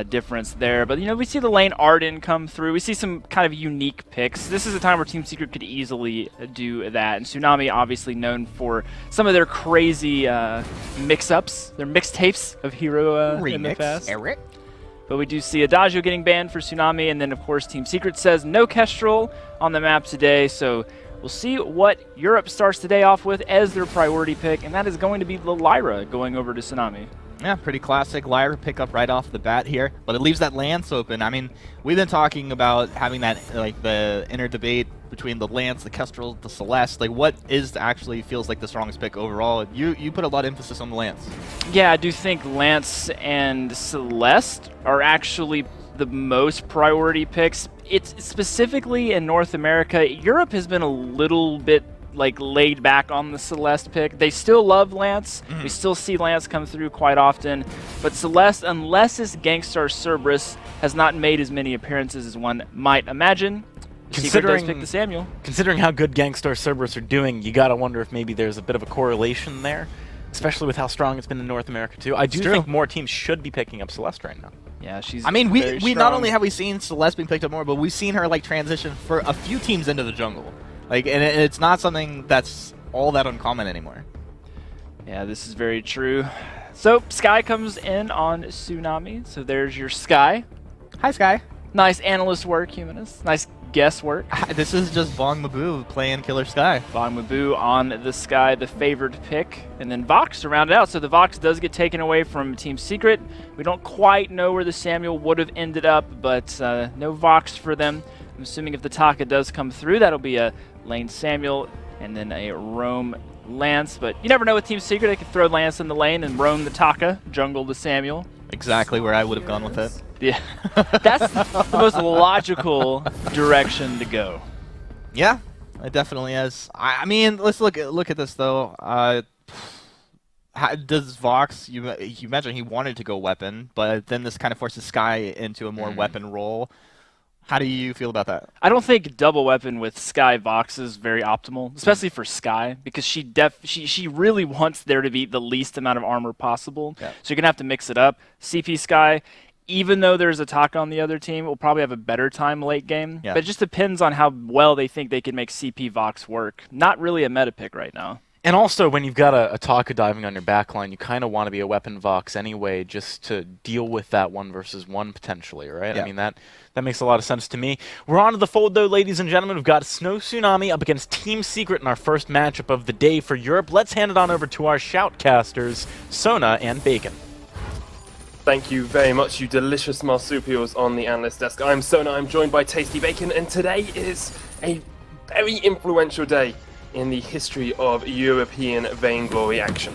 difference there. But, we see the lane Arden come through. We see some kind of unique picks. This is a time where Team Secret could easily do that. And Tsunami, obviously known for some of their crazy mix-ups, their mixtapes of hero in the past. Eric. But we do see Adagio getting banned for Tsunami. And then, of course, Team Secret says no Kestrel on the map today. So we'll see what Europe starts the day off with as their priority pick. And that is going to be the Lyra going over to Tsunami. Yeah, pretty classic Lyra pickup right off the bat here, but it leaves that Lance open. I mean, we've been talking about having that, like, the inner debate between the Lance, the Kestrel, the Celeste. Like, what actually feels like the strongest pick overall? You put a lot of emphasis on the Lance. Yeah, I do think Lance and Celeste are actually the most priority picks. It's specifically in North America. Europe has been a little bit laid back on the Celeste pick. They still love Lance. We still see Lance come through quite often. But Celeste, unless it's Gangstar Cerberus, has not made as many appearances as one might imagine. Secret does pick the Samuel. Considering how good Gangstar Cerberus are doing, you gotta wonder if maybe there's a bit of a correlation there, especially with how strong it's been in North America too. I do think more teams should be picking up Celeste right now. Yeah, she's. I mean, we not only have we seen Celeste being picked up more, but we've seen her transition for a few teams into the jungle. And it's not something that's all that uncommon anymore. Yeah, this is very true. So, Sky comes in on Tsunami. So there's your Sky. Hi, Sky. Nice analyst work, Humanist. Nice guesswork. This is just Bong Mabu playing Killer Sky. Bong Mabu on the Sky, the favored pick. And then Vox to round it out. So the Vox does get taken away from Team Secret. We don't quite know where the Samuel would have ended up, but no Vox for them. I'm assuming if the Taka does come through, that'll be a lane Samuel and then a roam Lance. But you never know with Team Secret. They could throw Lance in the lane and roam the Taka, jungle the Samuel. Exactly where I would have gone with it. Yeah, that's the most logical direction to go. Yeah, it definitely is. I mean, let's look at this though. Does Vox? You imagine he wanted to go weapon, but then this kind of forces Sky into a more weapon role. How do you feel about that? I don't think double weapon with Sky Vox is very optimal, especially for Sky, because she really wants there to be the least amount of armor possible. Yeah. So you're gonna have to mix it up. CP Sky, even though there's a Taka on the other team, will probably have a better time late game. Yeah. But it just depends on how well they think they can make CP Vox work. Not really a meta pick right now. And also, when you've got a Taka diving on your backline, you kind of want to be a weapon Vox anyway, just to deal with that 1v1 potentially, right? Yeah. I mean, that makes a lot of sense to me. We're on to the fold, though, ladies and gentlemen. We've got Snow Tsunami up against Team Secret in our first matchup of the day for Europe. Let's hand it on over to our shoutcasters, Sona and Bacon. Thank you very much, you delicious marsupials on the analyst desk. I'm Sona, I'm joined by Tasty Bacon, and today is a very influential day in the history of European Vainglory action.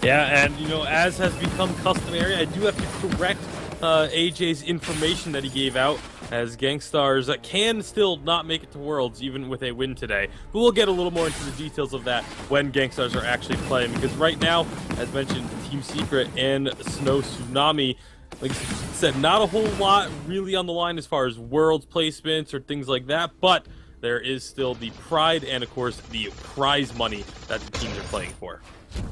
Yeah, and as has become customary, I do have to correct AJ's information that he gave out, as Gangstars can still not make it to Worlds even with a win today. But we'll get a little more into the details of that when Gangstars are actually playing, because right now, as mentioned, Team Secret and Snow Tsunami, like I said, not a whole lot really on the line as far as Worlds placements or things like that, but there is still the pride and, of course, the prize money that the teams are playing for.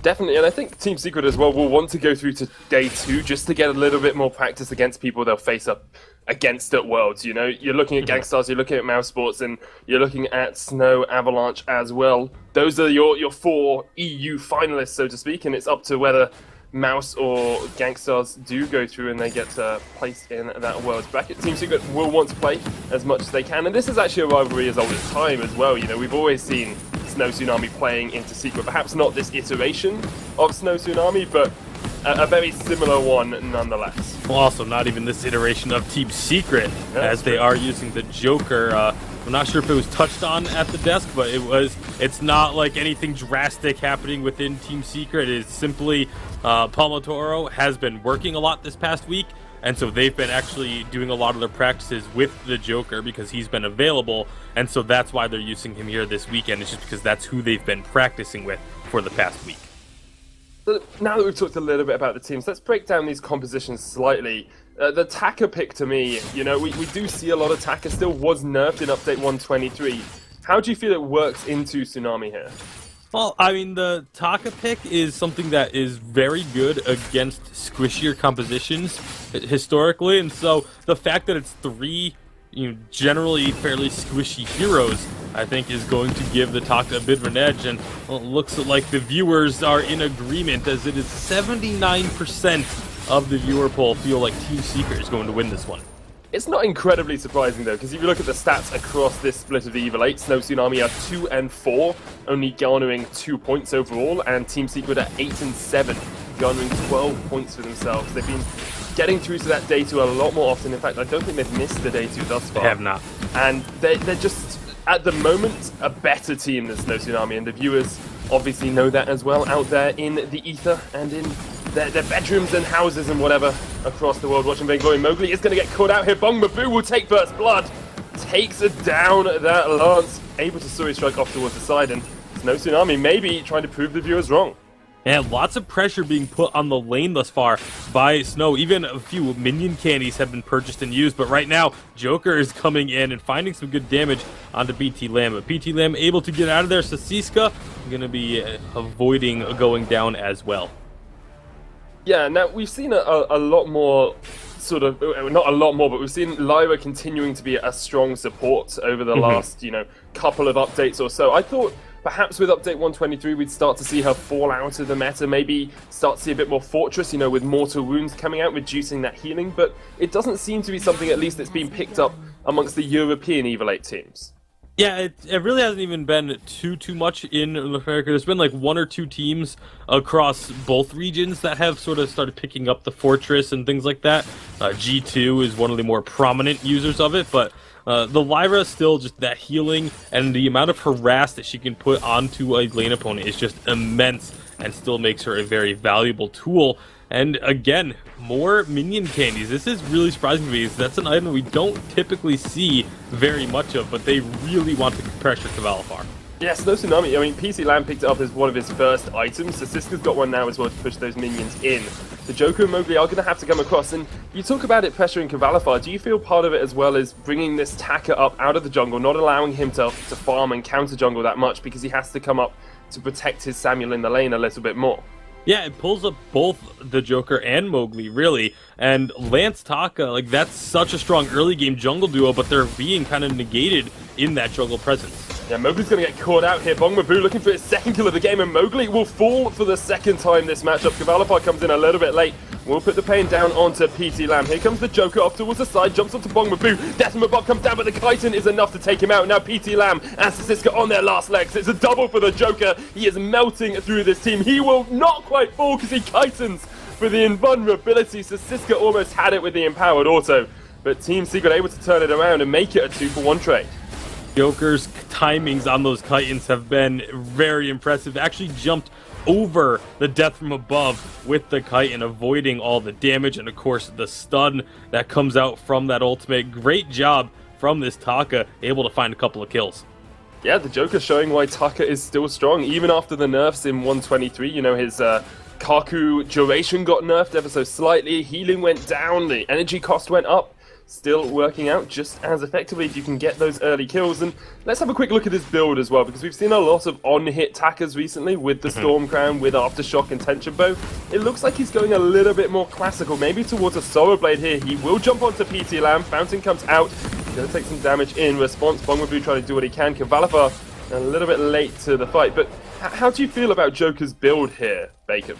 Definitely, and I think Team Secret as well will want to go through to day 2 just to get a little bit more practice against people they'll face up against at Worlds. You're looking at Gangstars, you're looking at Mouse Sports, and you're looking at Snow Avalanche as well. Those are your 4 EU finalists, so to speak, and it's up to whether Mouse or Gangstars do go through and they get placed in that Worlds bracket. Team Secret will want to play as much as they can, and this is actually a rivalry as old as time as well. We've always seen Snow Tsunami playing into Secret, perhaps not this iteration of Snow Tsunami, but a very similar one nonetheless. Well, also not even this iteration of Team Secret, as they are using the Joker. I'm not sure if it was touched on at the desk, but it's not like anything drastic happening within Team Secret. It is simply Palma Toro has been working a lot this past week, and so they've been actually doing a lot of their practices with the Joker because he's been available, and so that's why they're using him here this weekend. It's just because that's who they've been practicing with for the past week. So now that we've talked a little bit about the teams, let's break down these compositions slightly. The Taka pick to me, we do see a lot of Taka, still was nerfed in update 123. How do you feel it works into Tsunami here? Well, I mean, the Taka pick is something that is very good against squishier compositions historically, and so the fact that it's 3, generally fairly squishy heroes, I think is going to give the Taka a bit of an edge, and well, it looks like the viewers are in agreement, as it is 79% of the viewer poll feel like Team Secret is going to win this one. It's not incredibly surprising though, because if you look at the stats across this split of the Evil 8, Snow Tsunami are 2 and 4, only garnering 2 points overall, and Team Secret are 8 and 7, garnering 12 points for themselves. They've been getting through to that day 2 a lot more often. In fact, I don't think they've missed the day 2 thus far. They have not. And they're just, at the moment, a better team than Snow Tsunami, and the viewers obviously know that as well out there in the ether and in their bedrooms and houses and whatever across the world watching Vainglory. Mowgli is going to get caught out here. Bong Mabu will take first blood. Takes it down that lance. Able to Suri strike off towards the side, and Snow Tsunami maybe trying to prove the viewers wrong. And lots of pressure being put on the lane thus far by Snow. Even a few minion candies have been purchased and used, but right now, Joker is coming in and finding some good damage onto BT Lamb. But BT Lamb able to get out of there. Sasiska going to be avoiding going down as well. Yeah, now we've seen a lot more, sort of, not a lot more, but we've seen Lyra continuing to be a strong support over the last, couple of updates or so. I thought perhaps with update 123 we'd start to see her fall out of the meta, maybe start to see a bit more Fortress, with Mortal Wounds coming out, reducing that healing, but it doesn't seem to be something at least that's been picked up amongst the European Evil 8 teams. Yeah, it really hasn't even been too much in North America. There's been like 1 or 2 teams across both regions that have sort of started picking up the Fortress and things like that. G2 is one of the more prominent users of it, but the Lyra still just that healing and the amount of harass that she can put onto a lane opponent is just immense and still makes her a very valuable tool. And again, more minion candies. This is really surprising to me, because that's an item we don't typically see very much of, but they really want to pressure Cavalifar. Yeah, Snow Tsunami, PC Lamb picked it up as one of his first items, so Siska's got one now as well to push those minions in. The Joker and Mowgli are going to have to come across, and you talk about it pressuring Cavalifar. Do you feel part of it as well as bringing this Taka up out of the jungle, not allowing him to farm and counter jungle that much, because he has to come up to protect his Samuel in the lane a little bit more? Yeah, it pulls up both the Joker and Mowgli, really. And Lance Taka, that's such a strong early game jungle duo, but they're being kind of negated in that jungle presence. Yeah, Mowgli's going to get caught out here. Bong Mabu looking for his second kill of the game, and Mowgli will fall for the second time this matchup. Cavalifar comes in a little bit late. We'll put the pain down onto PT Lamb. Here comes the Joker off towards the side, jumps onto Bong Mabu. Death from above comes down, but the Chitin is enough to take him out. Now PT Lamb and Sasiska on their last legs. It's a double for the Joker. He is melting through this team. He will not quite fall because he Chitins for the invulnerability. Sasiska almost had it with the empowered auto, but Team Secret able to turn it around and make it a 2-for-1 trade. Joker's timings on those Chitins have been very impressive. Actually jumped over the death from above with the Chitin, avoiding all the damage and of course the stun that comes out from that ultimate. Great job from this Taka, able to find a couple of kills. Yeah, the Joker showing why Taka is still strong, even after the nerfs in 123. His Kaku duration got nerfed ever so slightly, healing went down, the energy cost went up. Still working out just as effectively if you can get those early kills. And let's have a quick look at this build as well, because we've seen a lot of on-hit Takas recently with the Storm Crown, with Aftershock and Tension Bow. It looks like he's going a little bit more classical, maybe towards a Solar Blade here. He will jump onto PT Lamb, Fountain comes out, he's going to take some damage in response. Bong Mabu trying to do what he can. Cavalifar a little bit late to the fight, but how do you feel about Joker's build here, Bacon?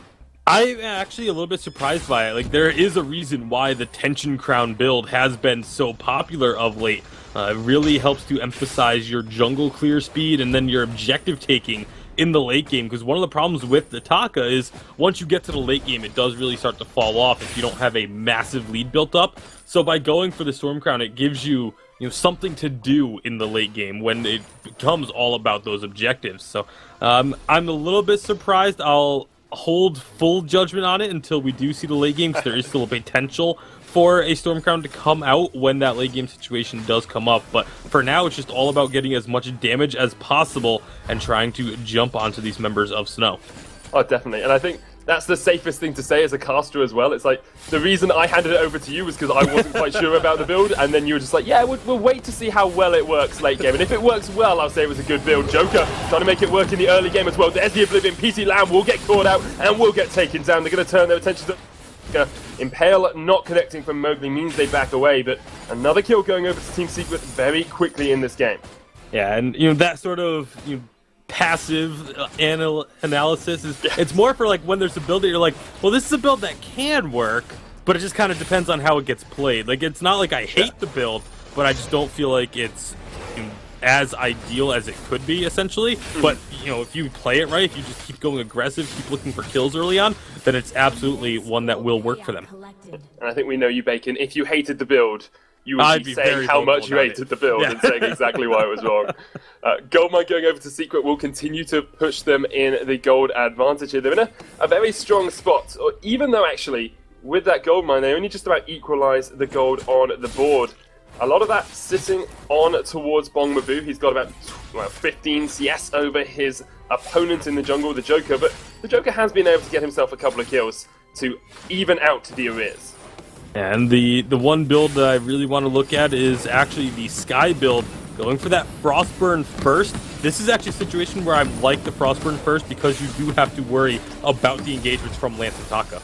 I'm actually a little bit surprised by it. There is a reason why the Tension Crown build has been so popular of late. It really helps to emphasize your jungle clear speed and then your objective taking in the late game, because one of the problems with the Taka is once you get to the late game, it does really start to fall off if you don't have a massive lead built up. So by going for the Storm Crown, it gives you something to do in the late game when it becomes all about those objectives. So I'm a little bit surprised. I'll hold full judgment on it until we do see the late game, because there is still a potential for a Storm Crown to come out when that late game situation does come up. But for now, it's just all about getting as much damage as possible and trying to jump onto these members of Snow. Oh, definitely. And I think that's the safest thing to say as a caster as well. It's like, the reason I handed it over to you was because I wasn't quite sure about the build, and then you were just like, yeah, we'll wait to see how well it works late game. And if it works well, I'll say it was a good build. Joker trying to make it work in the early game as well. There's the Oblivion. PT Lamb will get caught out and will get taken down. They're going to turn their attention to Impale. Not connecting from Mowgli means they back away, but another kill going over to Team Secret very quickly in this game. Yeah, and that sort of passive analysis is it's more for like when there's a build that you're like, well, this is a build that can work, but it just kind of depends on how it gets played. Like, it's not like I hate the build, but I just don't feel like it's as ideal as it could be, essentially. But if you play it right, if you just keep going aggressive, keep looking for kills early on, then it's absolutely one that will work for them. And I think we know you, Bacon. If you hated the build, you would be saying how much you hated the build and saying exactly why it was wrong. Goldmine going over to Secret will continue to push them in the gold advantage here. They're in a very strong spot, even though actually with that Goldmine they only just about equalize the gold on the board. A lot of that sitting on towards Bong Mabu. He's got about 15 CS over his opponent in the jungle, the Joker, but the Joker has been able to get himself a couple of kills to even out the arrears. And the one build that I really want to look at is actually the Sky build, going for that Frostburn first. This is actually a situation where I like the Frostburn first because you do have to worry about the engagements from Lance and Taka.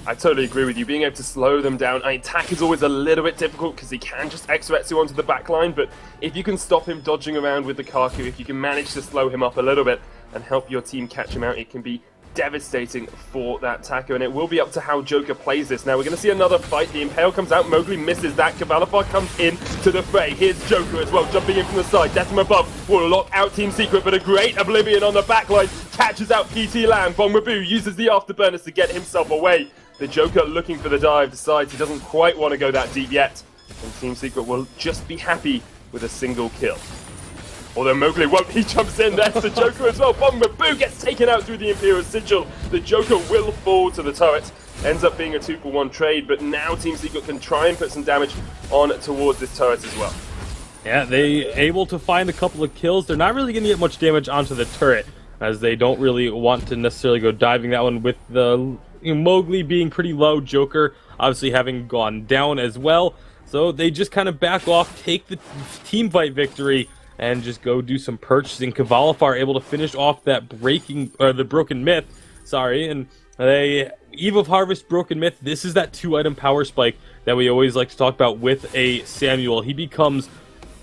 I totally agree with you. Being able to slow them down, attack is always a little bit difficult because he can just X-Retsu onto the back line, but if you can stop him dodging around with the Kaku, if you can manage to slow him up a little bit and help your team catch him out, it can be devastating for that Taco, and it will be up to how Joker plays this. Now we're going to see another fight. The Impale comes out, Mowgli misses that, Cavalifar comes in to the fray. Here's Joker as well, jumping in from the side. Death from above will lock out Team Secret, but a great Oblivion on the backline catches out PT Lamb. Bong Mabu uses the afterburners to get himself away. The Joker looking for the dive, decides he doesn't quite want to go that deep yet, and Team Secret will just be happy with a single kill. Although Mowgli won't, he jumps in, there's the Joker as well. Bong Mabu gets taken out through the Imperial Sigil. The Joker will fall to the turret. Ends up being a 2-for-1 trade, but now Team Secret can try and put some damage on towards this turret as well. Yeah, they able to find a couple of kills. They're not really going to get much damage onto the turret, as they don't really want to necessarily go diving that one with the Mowgli being pretty low, Joker obviously having gone down as well. So they just kind of back off, take the team fight victory, and just go do some purchasing. Cavalifar able to finish off that the Broken Myth, and they Eve of Harvest, Broken Myth. This is that 2-item power spike that we always like to talk about with a Samuel. He becomes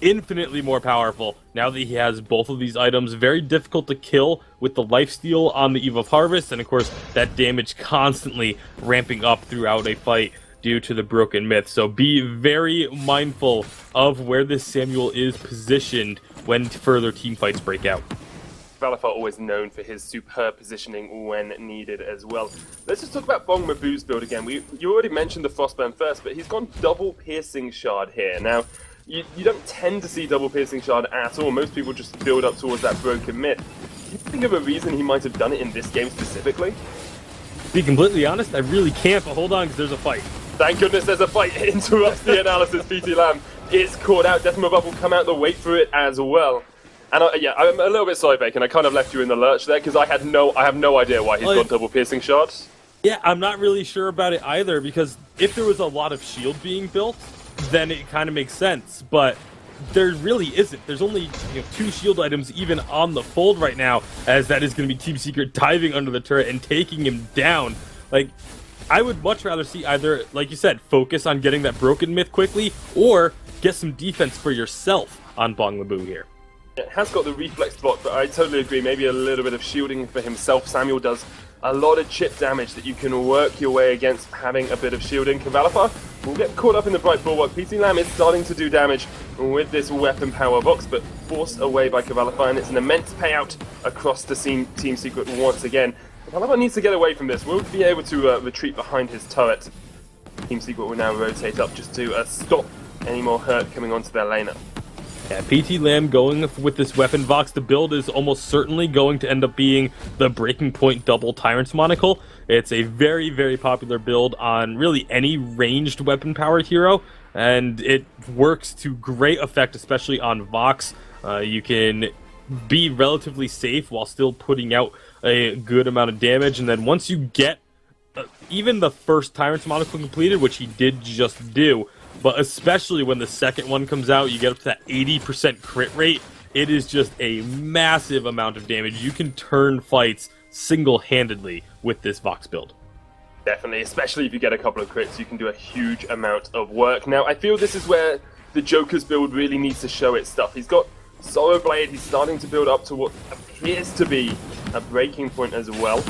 infinitely more powerful now that he has both of these items. Very difficult to kill with the lifesteal on the Eve of Harvest, and of course that damage constantly ramping up throughout a fight due to the Broken Myth. So be very mindful of where this Samuel is positioned when further team fights break out. Valifar always known for his superb positioning when needed as well. Let's just talk about Bong Mabu's build again. You already mentioned the Frostburn first, but he's gone double Piercing Shard here. Now, you don't tend to see double Piercing Shard at all. Most people just build up towards that Broken Myth. Do you think of a reason he might have done it in this game specifically? To be completely honest, I really can't, but hold on, because there's a fight. Thank goodness there's a fight. It interrupts the analysis. PT Lamb is caught out. Death from Above will come out the wait for it as well. And I'm a little bit sorry, Bacon. I kind of left you in the lurch there because I have no idea why he's got double Piercing Shards. Yeah, I'm not really sure about it either, because if there was a lot of shield being built, then it kind of makes sense. But there really isn't. There's only 2 shield items even on the fold right now, as that is going to be Team Secret diving under the turret and taking him down. Like, I would much rather see either, like you said, focus on getting that Broken Myth quickly, or get some defense for yourself on Bong Mabu here. It has got the reflex block, but I totally agree. Maybe a little bit of shielding for himself. Samuel does a lot of chip damage that you can work your way against having a bit of shielding. Cavalifar will get caught up in the Bright Bulwark. PT Lamb is starting to do damage with this weapon power box, but forced away by Cavalifar, and it's an immense payout across the Team Secret once again. Cavalifar needs to get away from this. We'll be able to retreat behind his turret. Team Secret will now rotate up just to stop any more hurt coming onto their laner. Yeah, PT Lamb going with this weapon box. The build is almost certainly going to end up being the Breaking Point double Tyrant's monocle. It's a very, very popular build on really any ranged weapon powered hero, and it works to great effect, especially on Vox. You can be relatively safe while still putting out a good amount of damage. And then once you get even the first Tyrant's Monocle completed, which he did just do, but especially when the second one comes out, you get up to that 80% crit rate. It is just a massive amount of damage. You can turn fights single-handedly with this Vox build. Definitely, especially if you get a couple of crits, you can do a huge amount of work. Now, I feel this is where the Joker's build really needs to show its stuff. He's got Sorrow Blade, he's starting to build up to what appears to be a breaking point as well.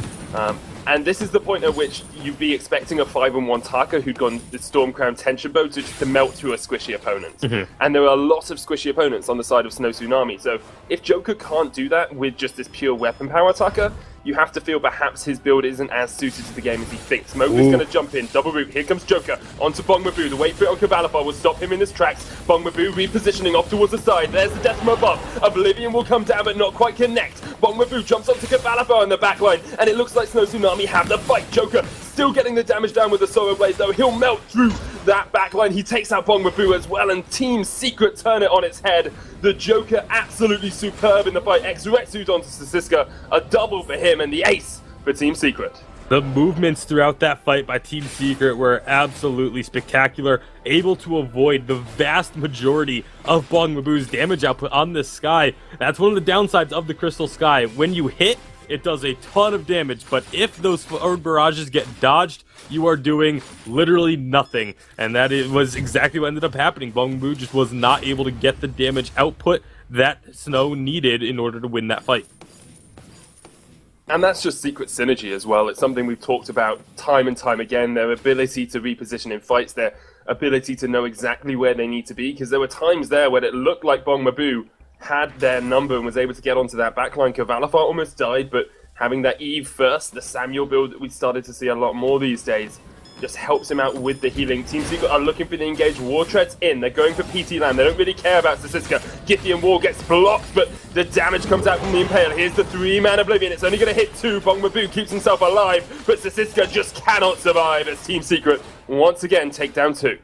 And this is the point at which you'd be expecting a 5-on-1 Taka who'd gone the Stormcrown Tension Bow to melt through a squishy opponent. And there are lots of squishy opponents on the side of Snow Tsunami, so if Joker can't do that with just this pure weapon power Taka, you have to feel perhaps his build isn't as suited to the game as he thinks. Mowgli's going to jump in, double root, here comes Joker, onto Bongmabu. The wait for it on Cavalifar will stop him in his tracks. Bongmabu repositioning off towards the side, there's the death from above. Oblivion will come down but not quite connect. Bongmabu jumps onto Cavalifar in the backline, and it looks like Snow Tsunami have the fight. Joker still getting the damage down with the Sorrow Blade, though he'll melt through that backline. He takes out Bongmabu as well, and Team Secret turn it on its head. The Joker absolutely superb in the fight. X-Retsuit onto Sasiska, a double for him, and the ace for Team Secret. The movements throughout that fight by Team Secret were absolutely spectacular, able to avoid the vast majority of Bongmabu's damage output on this Sky. That's one of the downsides of the Crystal Sky. When you hit, it does a ton of damage, but if those forward barrages get dodged, you are doing literally nothing. And that was exactly what ended up happening. Bongmabu just was not able to get the damage output that Snow needed in order to win that fight. And that's just Secret synergy as well. It's something we've talked about time and time again. Their ability to reposition in fights, their ability to know exactly where they need to be, because there were times there when it looked like Bongmabu had their number and was able to get onto that backline. Cavalifar almost died, but having that Eve first, the Samuel build that we started to see a lot more these days, just helps him out with the healing. Team Secret are looking for the engaged. War Treads in. They're going for PT Land. They don't really care about Sasiska. Githian Wall gets blocked, but the damage comes out from the Impale. Here's the 3-man Oblivion. It's only going to hit 2. Bongmabu keeps himself alive, but Sasiska just cannot survive as Team Secret once again take down 2.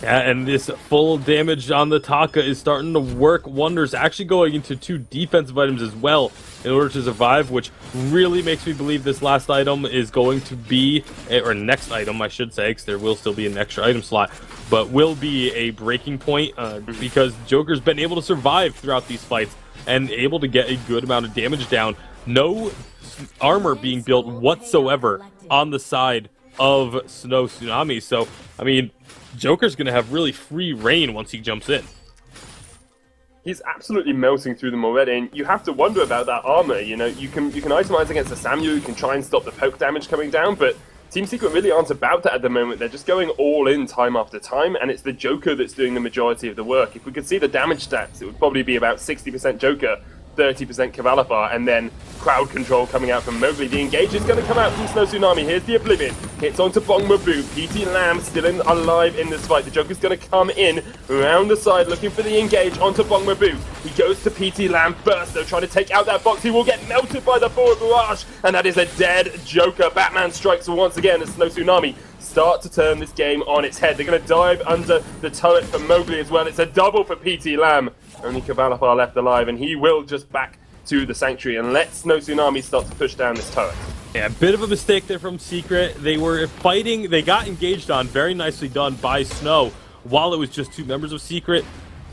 Yeah, and this full damage on the Taka is starting to work wonders, actually going into 2 defensive items as well in order to survive, which really makes me believe this last item is going to be, or next item I should say, because there will still be an extra item slot, but will be a breaking point because Joker's been able to survive throughout these fights and able to get a good amount of damage down. No armor being built whatsoever on the side of Snow Tsunami, so, I mean, Joker's going to have really free reign once he jumps in. He's absolutely melting through them already, and you have to wonder about that armor. You know, you can itemize against the Samuel, you can try and stop the poke damage coming down, but Team Secret really aren't about that at the moment. They're just going all in time after time, and it's the Joker that's doing the majority of the work. If we could see the damage stats, it would probably be about 60% Joker, 30% Cavalifar, and then crowd control coming out from Mowgli. The engage is going to come out from Snow Tsunami. Here's the Oblivion. Hits onto Bongmabu. PT Lamb still alive in this fight. The Joker's going to come in around the side looking for the engage onto Bongmabu. He goes to PT Lamb first, though, trying to take out that box. He will get melted by the forward barrage, and that is a dead Joker. Batman strikes once again as Snow Tsunami start to turn this game on its head. They're going to dive under the turret for Mowgli as well. It's a double for PT Lamb. Only Cavalifar left alive, and he will just back to the Sanctuary and let Snow Tsunami start to push down this turret. Yeah, a bit of a mistake there from Secret. They were fighting, they got engaged on, very nicely done by Snow, while it was just 2 members of Secret.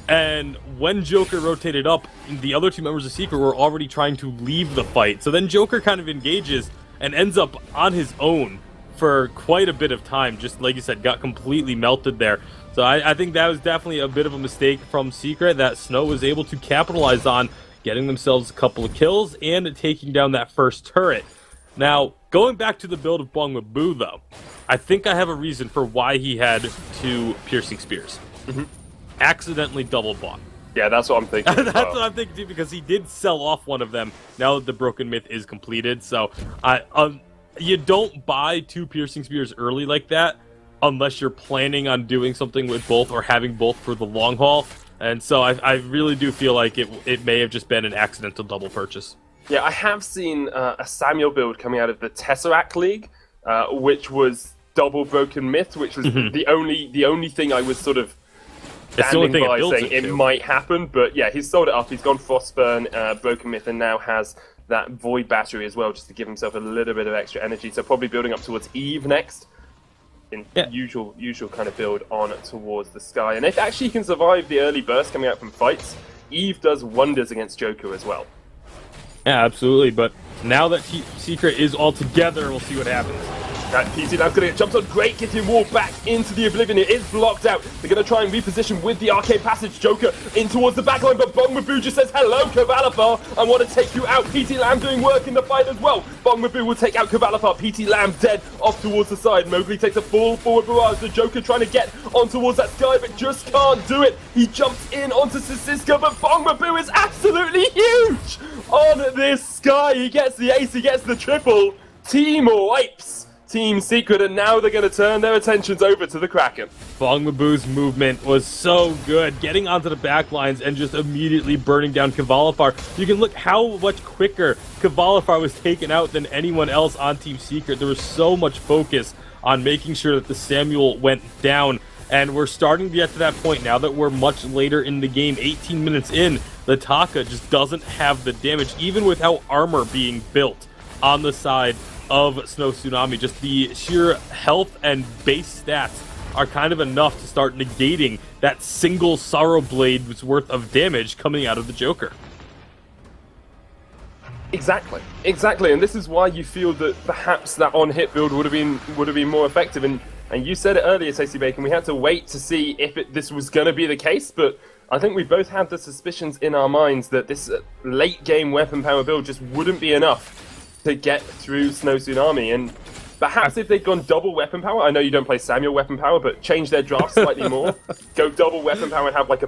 And when Joker rotated up, the other 2 members of Secret were already trying to leave the fight. So then Joker kind of engages and ends up on his own for quite a bit of time. Just like you said, got completely melted there. So I think that was definitely a bit of a mistake from Secret that Snow was able to capitalize on, getting themselves a couple of kills and taking down that first turret. Now, going back to the build of Bongmabu, though, I think I have a reason for why he had 2 piercing spears. Accidentally double bought. Yeah, that's what I'm thinking. That's what I'm thinking too, because he did sell off one of them now that the Broken Myth is completed. So you don't buy 2 piercing spears early like that unless you're planning on doing something with both or having both for the long haul. And so I really do feel like it may have just been an accidental double purchase. Yeah, I have seen a Samuel build coming out of the Tesseract League, which was double Broken Myth, which was the only thing I was sort of standing by saying it might happen. But yeah, he's sold it up. He's gone Frostburn, Broken Myth, and now has that Void Battery as well, just to give himself a little bit of extra energy. So probably building up towards Eve next. In usual kind of build on towards the Sky. And if actually he can survive the early burst coming out from fights, Eve does wonders against Joker as well. Yeah, absolutely. But now that Secret is all together, we'll see what happens. PT Lab's going to get jumped on. Great, getting Wall back into the Oblivion. It is blocked out. They're going to try and reposition with the Arcade Passage. Joker in towards the backline, but Bong Mabu just says, hello, Cavalifar. I want to take you out. PT Lamb doing work in the fight as well. Bong Mabu will take out Cavalifar. PT Lamb dead off towards the side. Mowgli takes a full forward barrage. The Joker trying to get on towards that Sky, but just can't do it. He jumps in onto Sisiska, but Bong Mabu is absolutely huge on this Sky. He gets the ace, he gets the triple. Team wipes Team Secret, and now they're going to turn their attentions over to the Kraken. Bong Mabu's movement was so good, getting onto the back lines and just immediately burning down Cavalifar. You can look how much quicker Cavalifar was taken out than anyone else on Team Secret. There was so much focus on making sure that the Samuel went down, and we're starting to get to that point now that we're much later in the game, 18 minutes in. The Taka just doesn't have the damage, even without armor being built on the side of Snow Tsunami. Just the sheer health and base stats are kind of enough to start negating that single Sorrow Blade's worth of damage coming out of the Joker. Exactly, and this is why you feel that perhaps that on-hit build would have been more effective. And you said it earlier, Tasty Bacon, we had to wait to see if this was going to be the case, but I think we both had the suspicions in our minds that this late-game weapon power build just wouldn't be enough to get through Snow Tsunami. And perhaps if they'd gone double weapon power, I know you don't play Samuel weapon power, but change their draft slightly more, go double weapon power and have like a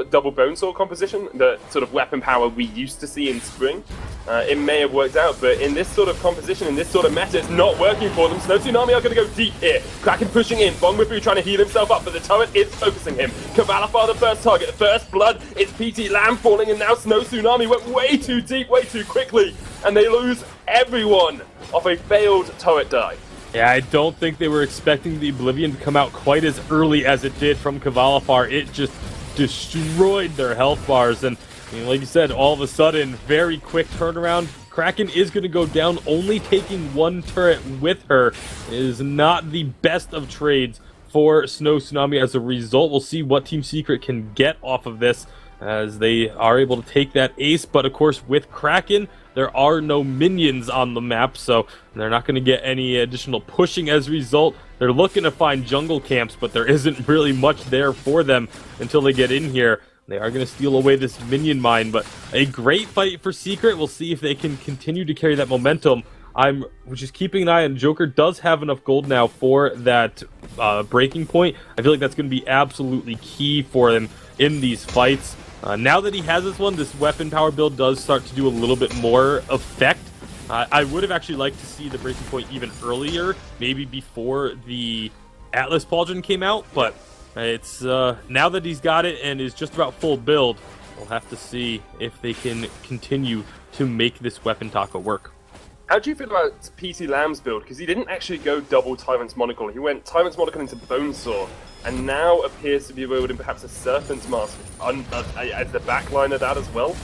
double bone sword composition, the sort of weapon power we used to see in spring, it may have worked out. But in this sort of composition, in this sort of meta, it's not working for them. Snow Tsunami are going to go deep here. Kraken pushing in, Bong Mabu trying to heal himself up, but the turret is focusing him. Cavalifar the first target, first blood, it's PT Lamb falling, and now Snow Tsunami went way too deep, way too quickly, and they lose everyone off a failed turret dive. Yeah, I don't think they were expecting the Oblivion to come out quite as early as it did from Cavalifar. It just destroyed their health bars, and like you said, all of a sudden, very quick turnaround. Kraken is going to go down, only taking one turret with her. It is not the best of trades for Snow Tsunami. As a result, we'll see what Team Secret can get off of this as they are able to take that ace. But of course, with Kraken, there are no minions on the map, so they're not going to get any additional pushing as a result. They're looking to find jungle camps, but there isn't really much there for them until they get in here. They are going to steal away this minion mine, but a great fight for Secret. We'll see if they can continue to carry that momentum. I'm just keeping an eye on Joker. Does have enough gold now for that breaking point. I feel like that's going to be absolutely key for them in these fights. Now that he has this one, this weapon power build does start to do a little bit more effect. I would have actually liked to see the breaking point even earlier, maybe before the Atlas Pauldron came out, but it's now that he's got it and is just about full build, we'll have to see if they can continue to make this weapon Taka work. How do you feel about PT Lamb's build? Because he didn't actually go double Tyrant's Monocle. He went Tyrant's Monocle into Bonesaw, and now appears to be wielding perhaps a Serpent's Mask as the backline of that as well.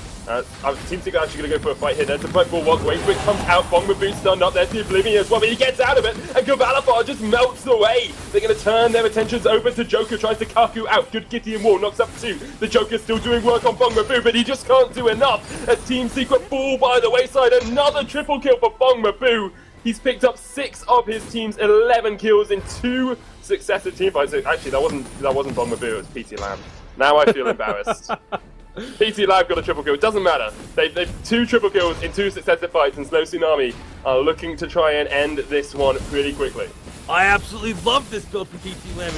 Team Secret actually going to go for a fight here. There's a fight for one. Wait for it, comes out. Bong Mabu stunned up. There's the Oblivion as well, but he gets out of it, and Cavalifar just melts away. They're going to turn their attentions over to Joker. Tries to Kaku out. Good Gideon Wall knocks up 2. The Joker's still doing work on Bong Mabu, but he just can't do enough. As Team Secret fall by the wayside. Another triple kill for Bong Mabu. He's picked up 6 of his team's 11 kills in 2 successive team fights. Actually, that wasn't Bong Mabu. It was PT Lamb. Now I feel embarrassed. PT Live got a triple kill. It doesn't matter. They've 2 triple kills in 2 successive fights, and Snow Tsunami are looking to try and end this one pretty quickly. I absolutely love this build for PT Lamb.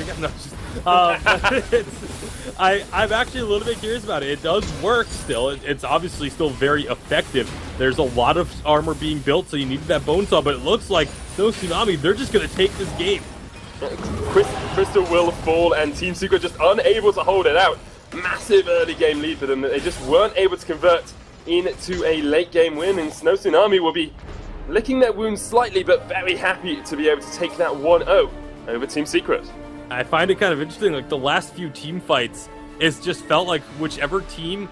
I'm actually a little bit curious about it. It does work still. It's obviously still very effective. There's a lot of armor being built, so you need that bone saw, but it looks like Snow Tsunami, they're just going to take this game. Crystal will fall, and Team Secret just unable to hold it out. Massive early game lead for them that they just weren't able to convert into a late game win, and Snow Tsunami will be licking their wounds slightly, but very happy to be able to take that 1-0 over Team Secret. I find it kind of interesting, like the last few team fights, it's just felt like whichever team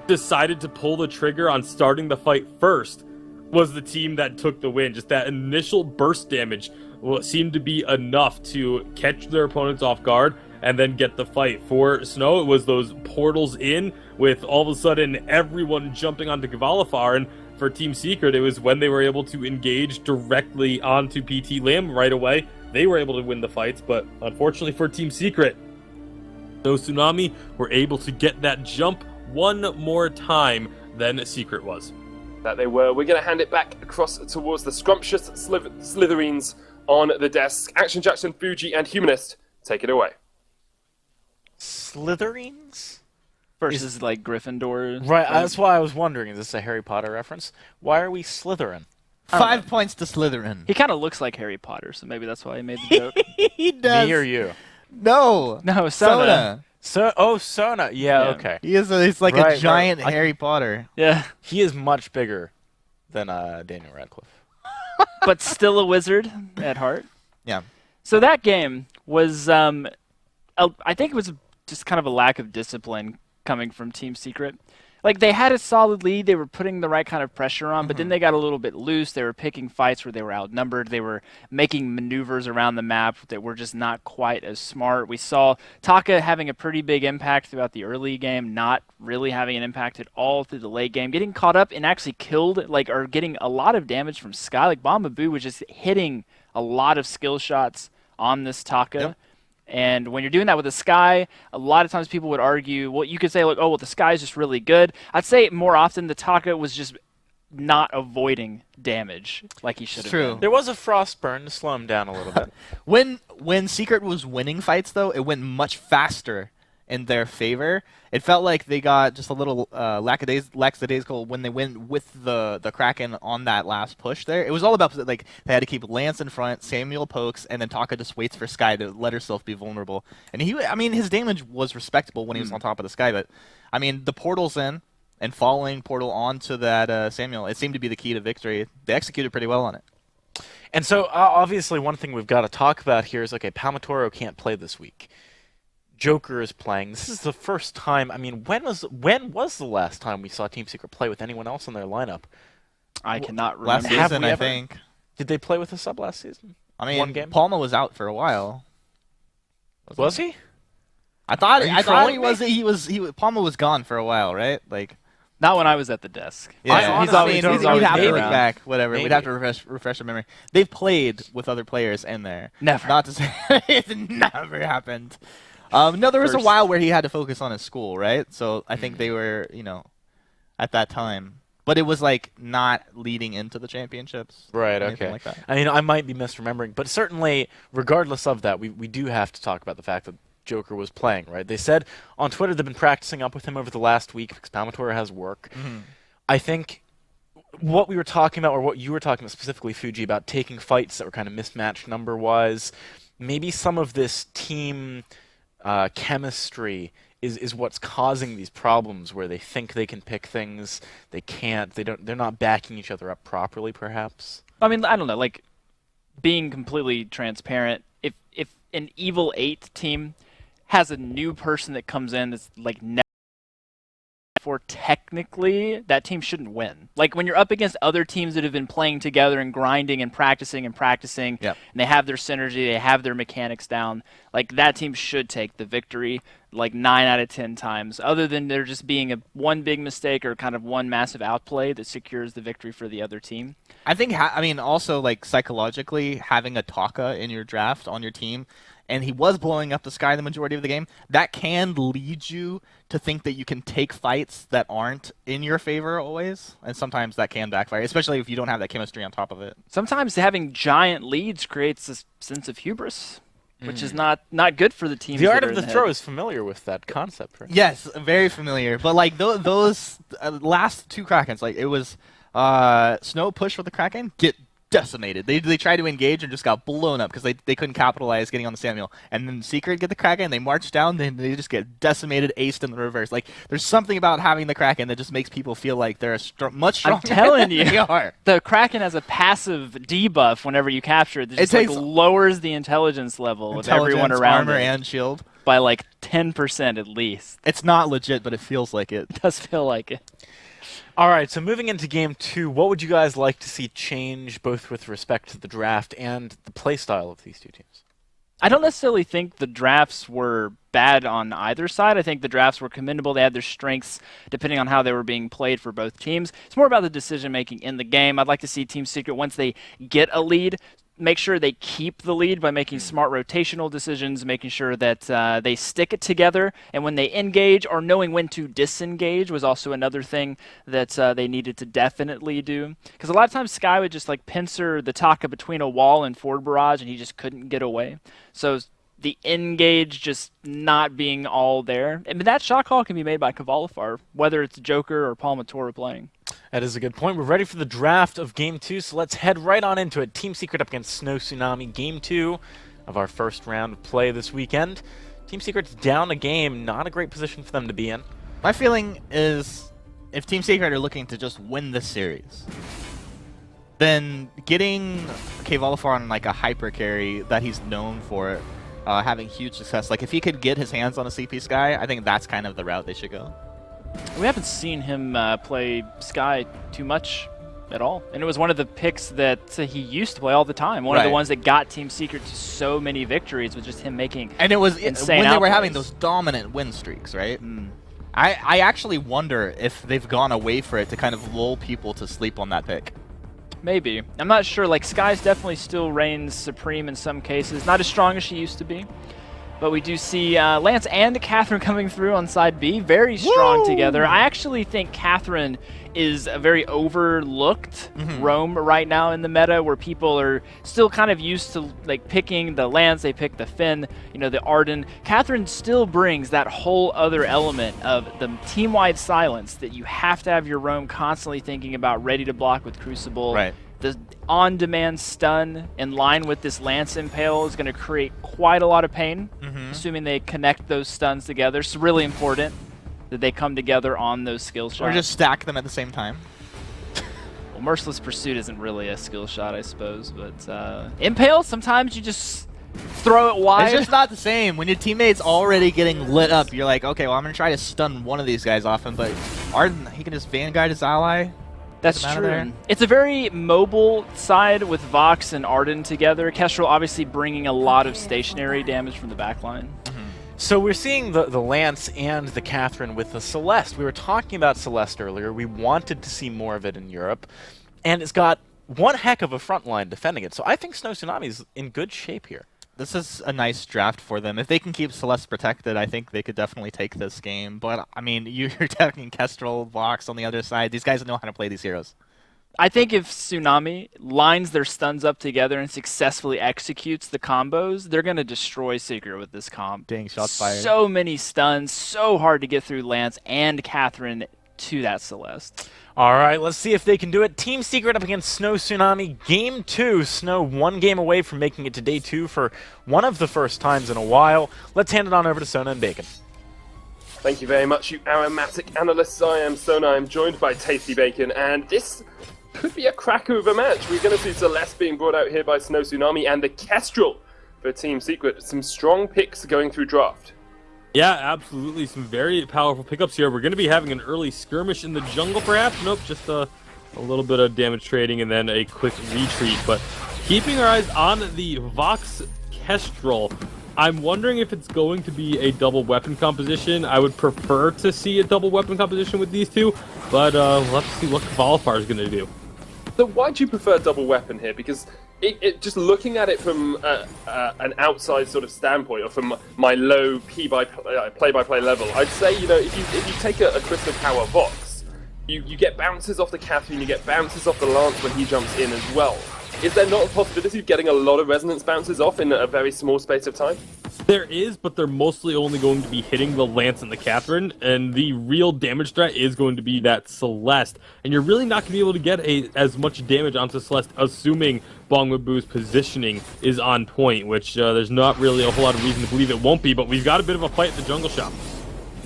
decided to pull the trigger on starting the fight first was the team that took the win. Just that initial burst damage seemed to be enough to catch their opponents off guard and then get the fight. For Snow, it was those portals in with all of a sudden everyone jumping onto Kvalifar, and for Team Secret, it was when they were able to engage directly onto PT Lamb right away. They were able to win the fights, but unfortunately for Team Secret, those Tsunami were able to get that jump one more time than Secret was. That they were. We're going to hand it back across towards the scrumptious Slytherins on the desk. Action Jackson, Fuji, and Humanist, take it away. Slytherins? Versus like Gryffindor. Right, that's why I was wondering, is this a Harry Potter reference? Why are we Slytherin? 5 points to Slytherin. He kind of looks like Harry Potter, so maybe that's why he made the joke. He does. Me or you? No. No, Sona. Sona. Yeah, Yeah. okay. He's like Right, a giant right. Harry Potter. Yeah, He is much bigger than Daniel Radcliffe. but still a wizard at heart. Yeah. So that game was, I think it was just kind of a lack of discipline coming from Team Secret. Like, they had a solid lead, they were putting the right kind of pressure on, but then they got a little bit loose. They were picking fights where they were outnumbered. They were making maneuvers around the map that were just not quite as smart. We saw Taka having a pretty big impact throughout the early game, not really having an impact at all through the late game, getting caught up and actually killed, like, or getting a lot of damage from Sky. Like, Bomba Boo was just hitting a lot of skill shots on this Taka. Yep. And when you're doing that with the Sky, a lot of times people would argue, well, you could say, like, oh, well, the Sky is just really good. I'd say more often the Taka was just not avoiding damage like he should have true. been. There was a frost burn to slow him down a little bit. When Secret was winning fights, though, it went much faster in their favor. It felt like they got just a little lackadaisical when they went with the Kraken on that last push there. It was all about, like, they had to keep Lance in front, Samuel pokes, and then Taka just waits for Sky to let herself be vulnerable. And his damage was respectable when he was on top of the Sky, but, I mean, the portal's in, and following portal onto that Samuel, it seemed to be the key to victory. They executed pretty well on it. And so, obviously, one thing we've got to talk about here is, okay, Palmatoro can't play this week. Joker is playing. This is the first time. I mean, when was the last time we saw Team Secret play with anyone else in their lineup? I cannot remember. Last season, I think. Did they play with a sub last season? I mean, one game? Palma was out for a while. Was he? I thought you he trolling was. Palma was gone for a while, right? Like. Not when I was at the desk. Yeah, he's always we'd been have to maybe. look back. Whatever. Maybe. We'd have to refresh our memory. They've played with other players in there. Never. Not to say it never happened. No, there was a while where he had to focus on his school, right? So I think they were, at that time. But it was like not leading into the championships. Right, anything okay. like that. I mean, I might be misremembering, but certainly, regardless of that, we do have to talk about the fact that Joker was playing, right? They said on Twitter they've been practicing up with him over the last week because Palmatoro has work. Mm-hmm. I think what we were talking about, or what you were talking about specifically, Fuji, about taking fights that were kind of mismatched number-wise, maybe some of this team chemistry is what's causing these problems where they think they can pick things, they can't, they're not backing each other up properly, perhaps. I mean, I don't know, like, being completely transparent, if an Evil 8 team has a new person that comes in that's, like, for technically, that team shouldn't win. Like, when you're up against other teams that have been playing together and grinding and practicing, yep. and they have their synergy, they have their mechanics down, like, that team should take the victory, like, 9 out of 10 times, other than there just being one big mistake or kind of one massive outplay that secures the victory for the other team. I think, also, like, psychologically, having a Taka in your draft on your team, and he was blowing up the Sky the majority of the game, that can lead you to think that you can take fights that aren't in your favor always, and sometimes that can backfire, especially if you don't have that chemistry on top of it. Sometimes having giant leads creates a sense of hubris, which is not good for the teams. The art that of are the in throw head. is familiar with that concept, right? Yes, very familiar. But like those last two Krakens, like it was Snow push for the Kraken, get decimated. They tried to engage and just got blown up because they couldn't capitalize getting on the Samuel. And then Secret get the Kraken, they march down, then they just get decimated, aced in the reverse. Like there's something about having the Kraken that just makes people feel like they're much stronger. I'm telling you, than they are. the Kraken has a passive debuff whenever you capture it. That just takes lowers the intelligence level of everyone around armor it. and shield. by like 10% at least. It's not legit, but it feels like it. It does feel like it. All right, so moving into Game 2, what would you guys like to see change both with respect to the draft and the play style of these two teams? I don't necessarily think the drafts were bad on either side. I think the drafts were commendable. They had their strengths depending on how they were being played for both teams. It's more about the decision-making in the game. I'd like to see Team Secret, once they get a lead, make sure they keep the lead by making smart rotational decisions, making sure that they stick it together, and when they engage or knowing when to disengage was also another thing that they needed to definitely do. Because a lot of times Sky would just like pincer the Taka between a wall and forward barrage, and he just couldn't get away. So the engage just not being all there. And that shot call can be made by Kvalifar, whether it's Joker or Palmatora playing. That is a good point. We're ready for the draft of Game 2, so let's head right on into it. Team Secret up against Snow Tsunami, Game 2 of our first round of play this weekend. Team Secret's down a game, not a great position for them to be in. My feeling is if Team Secret are looking to just win this series, then getting Kvalifar on like a hyper carry that he's known for, having huge success, like if he could get his hands on a CP Sky, I think that's kind of the route they should go. We haven't seen him play Sky too much at all. And it was one of the picks that he used to play all the time. One of the ones that got Team Secret to so many victories was just him making And it was insane when they were outplays. having those dominant win streaks, right? I actually wonder if they've gone away for it to kind of lull people to sleep on that pick. Maybe. I'm not sure. Like, Sky's definitely still reigns supreme in some cases. Not as strong as she used to be. But we do see Lance and Catherine coming through on side B. Very strong together. I actually think Catherine is a very overlooked roam right now in the meta, where people are still kind of used to like picking the Lance, they pick the Finn, you know, the Arden. Catherine still brings that whole other element of the team-wide silence that you have to have your roam constantly thinking about, ready to block with Crucible. Right. The on-demand stun in line with this Lance Impale is going to create quite a lot of pain, assuming they connect those stuns together. It's really important that they come together on those skill shots. Or just stack them at the same time. Well, Merciless Pursuit isn't really a skill shot, I suppose, but Impale, sometimes you just throw it wide. It's just not the same. When your teammate's already getting lit up, you're like, okay, well, I'm going to try to stun one of these guys off him, but Arden, he can just Vanguard his ally. That's true. It's a very mobile side with Vox and Arden together. Kestrel obviously bringing a lot of stationary damage from the backline. So we're seeing the Lance and the Catherine with the Celeste. We were talking about Celeste earlier. We wanted to see more of it in Europe. And it's got one heck of a front line defending it. So I think Snow Tsunami's in good shape here. This is a nice draft for them. If they can keep Celeste protected, I think they could definitely take this game. But, I mean, you're talking Kestrel, Vox on the other side. These guys know how to play these heroes. I think if Tsunami lines their stuns up together and successfully executes the combos, they're going to destroy Secret with this comp. Dang, shots fired. So many stuns, so hard to get through Lance and Catherine to that Celeste. All right, let's see if they can do it. Team Secret up against Snow Tsunami. Game 2. Snow one game away from making it to day 2 for one of the first times in a while. Let's hand it on over to Sona and Bacon. Thank you very much, you aromatic analysts. I am Sona. I'm joined by Tasty Bacon, and this could be a cracker of a match. We're going to see Celeste being brought out here by Snow Tsunami and the Kestrel for Team Secret. Some strong picks going through draft. Yeah, absolutely. Some very powerful pickups here. We're going to be having an early skirmish in the jungle, perhaps. Nope, just a little bit of damage trading and then a quick retreat. But keeping our eyes on the Vox Kestrel, I'm wondering if it's going to be a double weapon composition. I would prefer to see a double weapon composition with these two, but we'll have to see what Kvalifar is going to do. So why do you prefer double weapon here? Because it just looking at it from an outside sort of standpoint, or from my low play-by-play level, I'd say, you know, if you take a Crystal Power Vox, you get bounces off the Catherine, you get bounces off the Lance when he jumps in as well. Is there not a possibility of getting a lot of resonance bounces off in a very small space of time? There is, but they're mostly only going to be hitting the Lance and the Catherine, and the real damage threat is going to be that Celeste. And you're really not going to be able to get as much damage onto Celeste, assuming Bongwabu's positioning is on point, which there's not really a whole lot of reason to believe it won't be, but we've got a bit of a fight at the jungle shop.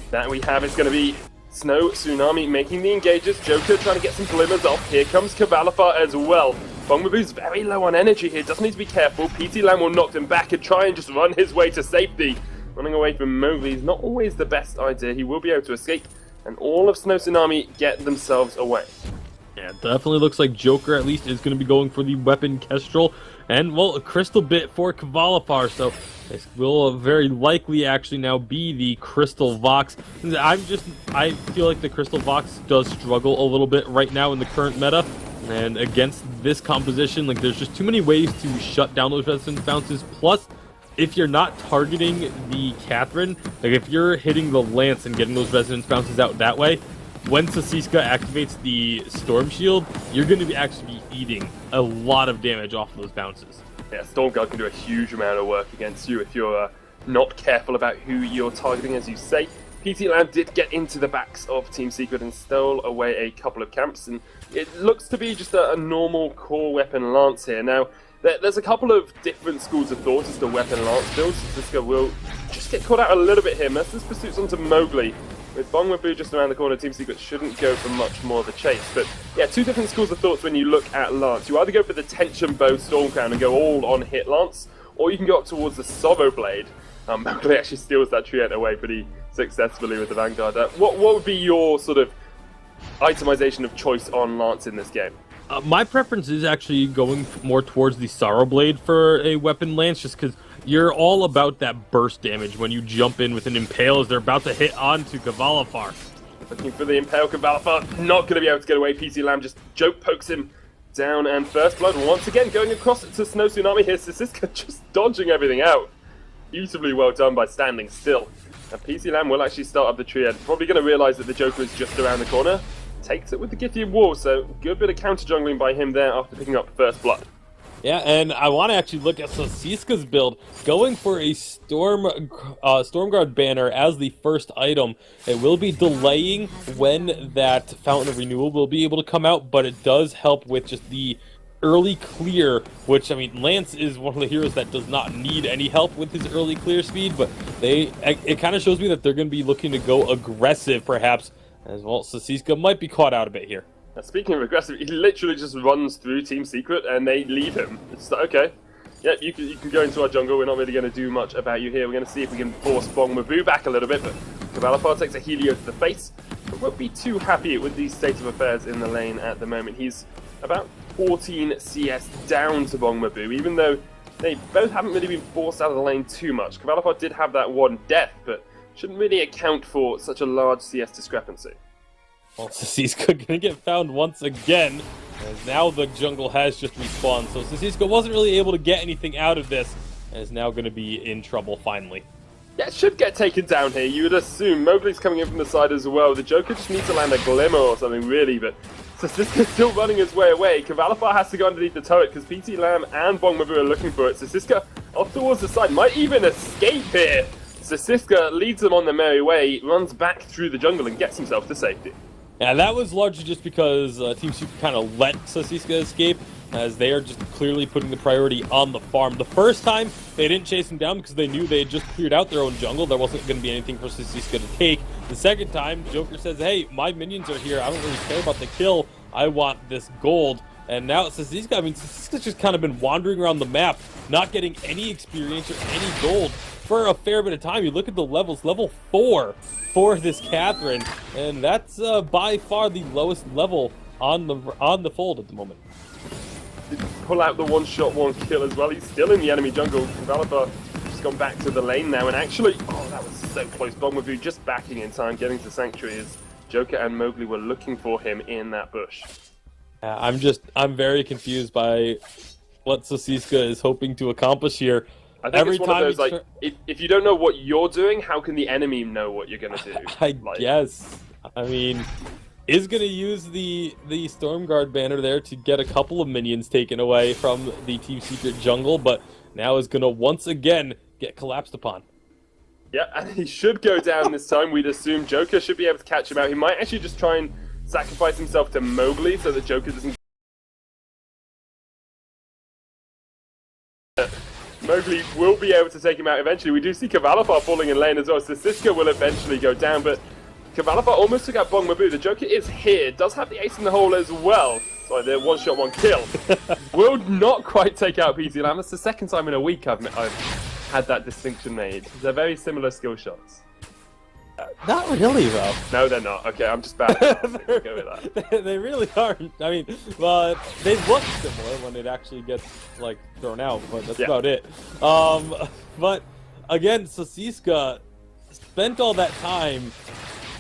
That we have is going to be Snow Tsunami making the engages, Joker trying to get some glimmers off. Here comes Kvalifar as well. Bongwabu's very low on energy here, doesn't need to be careful. PT Lam will knock him back and try and just run his way to safety. running away from Mowgli is not always the best idea. He will be able to escape, and all of Tsunami get themselves away. Yeah, it definitely looks like Joker at least is going to be going for the weapon Kestrel, and well, a crystal bit for Kvalifar, so this will very likely actually now be the Crystal Vox. I feel like the Crystal Vox does struggle a little bit right now in the current meta, and against this composition, like there's just too many ways to shut down those resistance bounces. Plus, if you're not targeting the Catherine, like if you're hitting the Lance and getting those resonance bounces out that way, when Sasiska activates the Storm Shield, you're going to be actually eating a lot of damage off of those bounces. Yeah, Storm Guard can do a huge amount of work against you if you're not careful about who you're targeting, as you say. PT Lamb did get into the backs of Team Secret and stole away a couple of camps, and it looks to be just a normal core weapon Lance here. Now, there's a couple of different schools of thought as to weapon Lance builds. Sasiska will just get caught out a little bit here. Merciless Pursuit's onto Mowgli. With Bongwabu just around the corner, Team Secret shouldn't go for much more of the chase. But yeah, two different schools of thoughts when you look at Lance. You either go for the Tension Bow Stormcrown and go all on hit Lance, or you can go up towards the Sorrow Blade. Mowgli actually steals that Triette away pretty successfully with the Vanguard. What would be your sort of itemization of choice on Lance in this game? My preference is actually going more towards the Sorrow Blade for a weapon Lance, just because you're all about that burst damage when you jump in with an Impale as they're about to hit onto Kvalifar. Looking for the Impale. Kvalifar not going to be able to get away. PC Lamb just joke pokes him down, and First Blood once again going across to Snow Tsunami here. Sasiska just dodging everything out. Beautifully well done by standing still. And PC Lamb will actually start up the Triad. Probably going to realise that the Joker is just around the corner. Takes it with the Githyan Wall, so good bit of counter jungling by him there after picking up First Blood. Yeah, and I want to actually look at Sasiska's build, going for a Stormguard banner as the first item. It will be delaying when that Fountain of Renewal will be able to come out, but it does help with just the early clear, which, I mean, Lance is one of the heroes that does not need any help with his early clear speed, but it kind of shows me that they're going to be looking to go aggressive, perhaps, as well. Sasiska might be caught out a bit here. Now, speaking of aggressive, he literally just runs through Team Secret and they leave him. It's like, okay, yep, you can go into our jungle. We're not really going to do much about you here. We're going to see if we can force Bongwabu back a little bit, but Kvalifar takes a Helio to the face. But won't be too happy with the state of affairs in the lane at the moment. He's about 14 CS down to Bongwabu, even though they both haven't really been forced out of the lane too much. Kvalifar did have that one death, but shouldn't really account for such a large CS discrepancy. Well, Sasiska gonna get found once again, as now the jungle has just respawned, so Sasiska wasn't really able to get anything out of this, and is now gonna be in trouble finally. Yeah, it should get taken down here, you would assume. Mowgli's coming in from the side as well. The Joker just needs to land a Glimmer or something, really, but Sasiska's still running his way away. Kvalifar has to go underneath the turret, because PT Lamb and Bongwabu are looking for it. Sasiska off towards the side, might even escape here. Sasiska leads them on their merry way, runs back through the jungle and gets himself to safety. Yeah, that was largely just because Team Secret kind of let Sasiska escape, as they are just clearly putting the priority on the farm. The first time, they didn't chase him down because they knew they had just cleared out their own jungle. There wasn't going to be anything for Sasiska to take. The second time, Joker says, hey, my minions are here. I don't really care about the kill. I want this gold. And now Sasiska, I mean, Sasiska's just kind of been wandering around the map, not getting any experience or any gold for a fair bit of time. You look at the levels, level 4 for this Catherine, and that's by far the lowest level on the fold at the moment. Pull out the one-shot, one-kill as well. He's still in the enemy jungle. Kvalifar just gone back to the lane now, and actually, oh, that was so close. Bongwabu just backing in time, getting to Sanctuary as Joker and Mowgli were looking for him in that bush. I'm very confused by what Sasiska is hoping to accomplish here. I think it's one of those, like, if you don't know what you're doing, how can the enemy know what you're going to do? I guess. I mean, is going to use the Stormguard banner there to get a couple of minions taken away from the Team Secret jungle, but now is going to once again get collapsed upon. Yeah, and he should go down this time. We'd assume Joker should be able to catch him out. He might actually just try and sacrifice himself to Mowgli so that Joker doesn't... Mowgli will be able to take him out eventually. We do see Kvalifar falling in lane as well, so Sasiska will eventually go down, but Kvalifar almost took out Bongwabu. The Joker is here, does have the ace in the hole as well. Sorry, the one-shot, one-kill. Will not quite take out PT Lamb. That's the second time in a week I've had that distinction made. They're very similar skill shots. Not really, though. No, they're not. Okay, I'm just bad. Go with that. They really aren't. I mean, well, they look similar when it actually gets like thrown out, but that's about it. But again, Sasiska spent all that time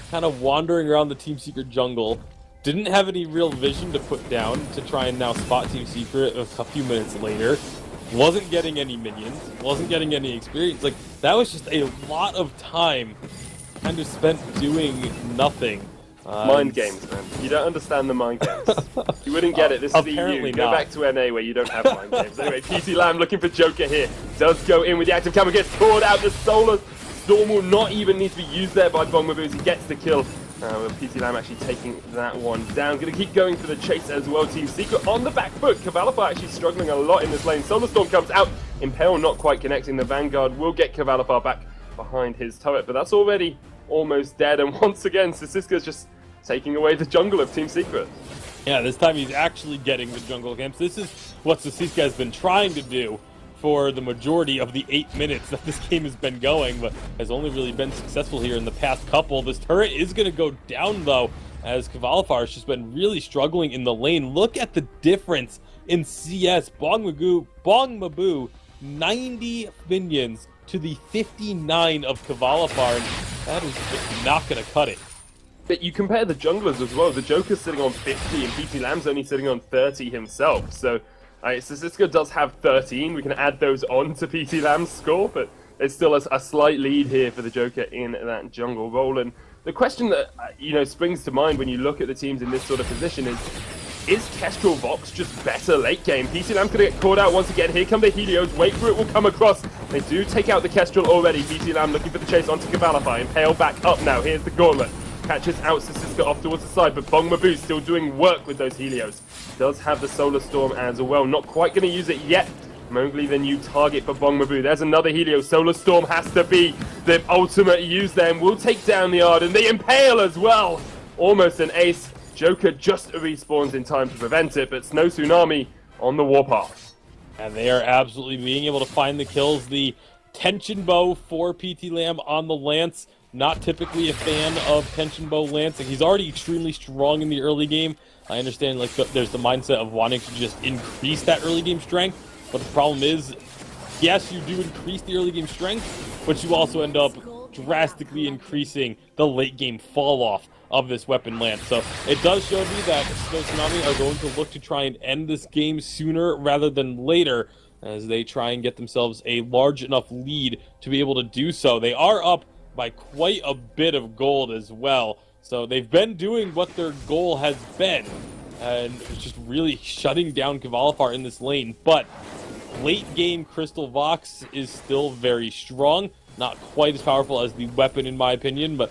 kind of wandering around the Team Secret jungle. Didn't have any real vision to put down to try and now spot Team Secret a few minutes later. Wasn't getting any minions. Wasn't getting any experience. Like, that was just a lot of time kind of spent doing nothing. Mind games, man. You don't understand the mind games. You wouldn't get it. This is EU. Go back to NA where you don't have mind games. Anyway, PT Lamb looking for Joker here. Does go in with the active camera, gets poured out. The Solar Storm will not even need to be used there by Vainglory as he gets the kill. PT Lamb actually taking that one down. Going to keep going for the chase as well. Team Secret on the back foot. Cavalify actually struggling a lot in this lane. Solar Storm comes out. Impale not quite connecting. The Vanguard will get Cavalify back behind his turret, but that's already almost dead. And once again, Sasiska's just taking away the jungle of Team Secret. Yeah, this time he's actually getting the jungle camps. This is what Sasiska has been trying to do for the majority of the 8 minutes that this game has been going, but has only really been successful here in the past couple. This turret is going to go down, though, as Cavalifar has just been really struggling in the lane. Look at the difference in CS. Bong Mabu, 90 minions to the 59 of Cavalifar, and that is just not going to cut it. But you compare the junglers as well. The Joker's sitting on 50 and PT Lamb's only sitting on 30 himself, so Sasiska does have 13. We can add those on to PT Lamb's score, but there's still a slight lead here for the Joker in that jungle role. And the question that springs to mind when you look at the teams in this sort of position is Kestrel Vox just better late game? PT Lamb's going to get caught out once again. Here come the Helios. Wait for it, will come across. They do take out the Kestrel already. PT Lamb looking for the chase onto Cavalify. Impale back up now. Here's the Gauntlet. Catches out Sasiska off towards the side, but Bong Mabu still doing work with those Helios. Does have the Solar Storm as well. Not quite going to use it yet. Mowgli, the new target for Bong Mabu. There's another Helios. Solar Storm has to be the ultimate use there, and will take down the Arden. The Impale as well. Almost an ace. Joker just respawns in time to prevent it, but Snow Tsunami on the warpath. And they are absolutely being able to find the kills. The tension bow for PT Lamb on the Lance. Not typically a fan of tension bow lancing. He's already extremely strong in the early game. I understand there's the mindset of wanting to just increase that early game strength, but the problem is, yes, you do increase the early game strength, but you also end up drastically increasing the late game fall off of this weapon lance. So it does show me that Snow Tsunami are going to look to try and end this game sooner rather than later, as they try and get themselves a large enough lead to be able to do so. They are up by quite a bit of gold as well. So they've been doing what their goal has been, and it's just really shutting down Cavalifar in this lane. But late game Crystal Vox is still very strong. Not quite as powerful as the weapon in my opinion, but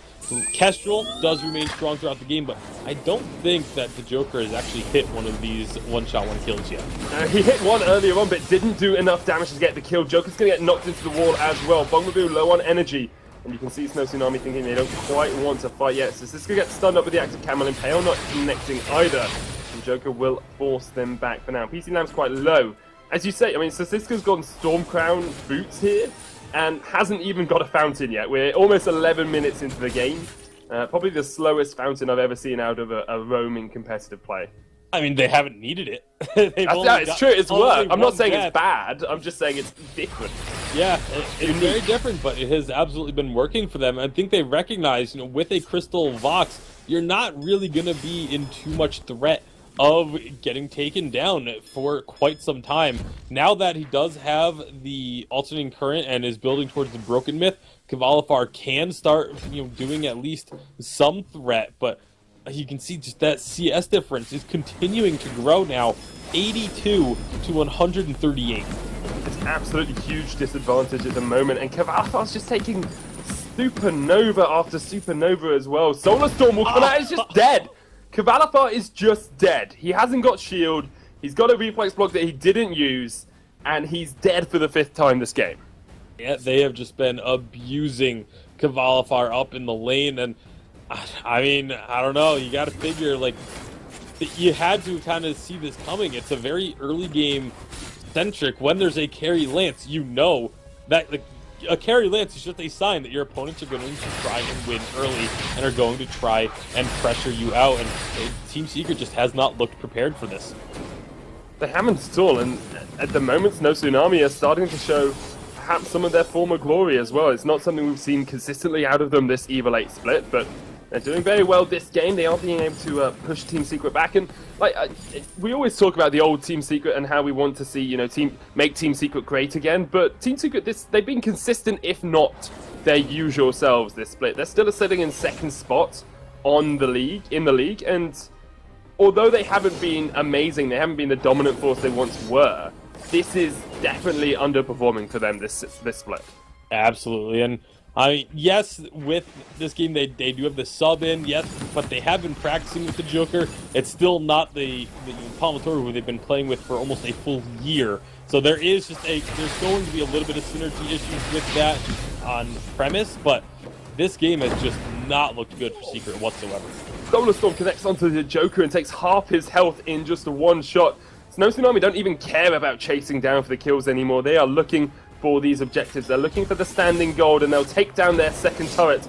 Kestrel does remain strong throughout the game, but I don't think that the Joker has actually hit one of these one-shot one-kills yet. He hit one earlier on, but didn't do enough damage to get the kill. Joker's going to get knocked into the wall as well. Bong Mabu low on energy. And you can see Snow Tsunami thinking they don't quite want to fight yet. So Sasiska gets stunned up with the active Camel. Impale not connecting either. And Joker will force them back for now. PC Lamb's quite low. As you say, I mean, Sasiska's gone Storm Crown boots here and hasn't even got a fountain yet. We're almost 11 minutes into the game. Probably the slowest fountain I've ever seen out of a roaming competitive play. I mean, they haven't needed it. It's true, it's work. I'm not saying it's bad, I'm just saying it's different. Yeah, it's very different, but it has absolutely been working for them. I think they recognize, with a Crystal Vox, you're not really going to be in too much threat of getting taken down for quite some time. Now that he does have the alternating current and is building towards the Broken Myth, Cavalifar can start, doing at least some threat, but you can see just that CS difference is continuing to grow now, 82 to 138. It's absolutely huge disadvantage at the moment, and Cavalifar's just taking supernova after supernova as well. Solar Storm will come out, he's just dead. Cavalifar is just dead. He hasn't got shield, he's got a reflex block that he didn't use, and he's dead for the 5th time this game. Yeah, they have just been abusing Cavalifar up in the lane, and I mean, I don't know, you gotta figure, you had to kind of see this coming. It's a very early game centric. When there's a carry lance, that a carry lance is just a sign that your opponents are going to try and win early and are going to try and pressure you out. And Team Secret just has not looked prepared for this. They haven't at all, and at the moment, Tsunami are starting to show perhaps some of their former glory as well. It's not something we've seen consistently out of them this Evil 8 split, but they're doing very well this game. They are being able to push Team Secret back, and we always talk about the old Team Secret and how we want to see, make Team Secret great again. But Team Secret, they've been consistent, if not their usual selves this split. They're still sitting in second spot in the league, and although they haven't been amazing, they haven't been the dominant force they once were. This is definitely underperforming for them this split. Absolutely, and I mean, yes, with this game they do have the sub in, yes, but they have been practicing with the Joker. It's still not the Palmatore who they've been playing with for almost a full year. So there's going to be a little bit of synergy issues with that on premise, but this game has just not looked good for Secret whatsoever. Solar Storm connects onto the Joker and takes half his health in just a one shot. Tsunami don't even care about chasing down for the kills anymore. They are looking for these objectives. They're looking for the standing gold, and they'll take down their second turret.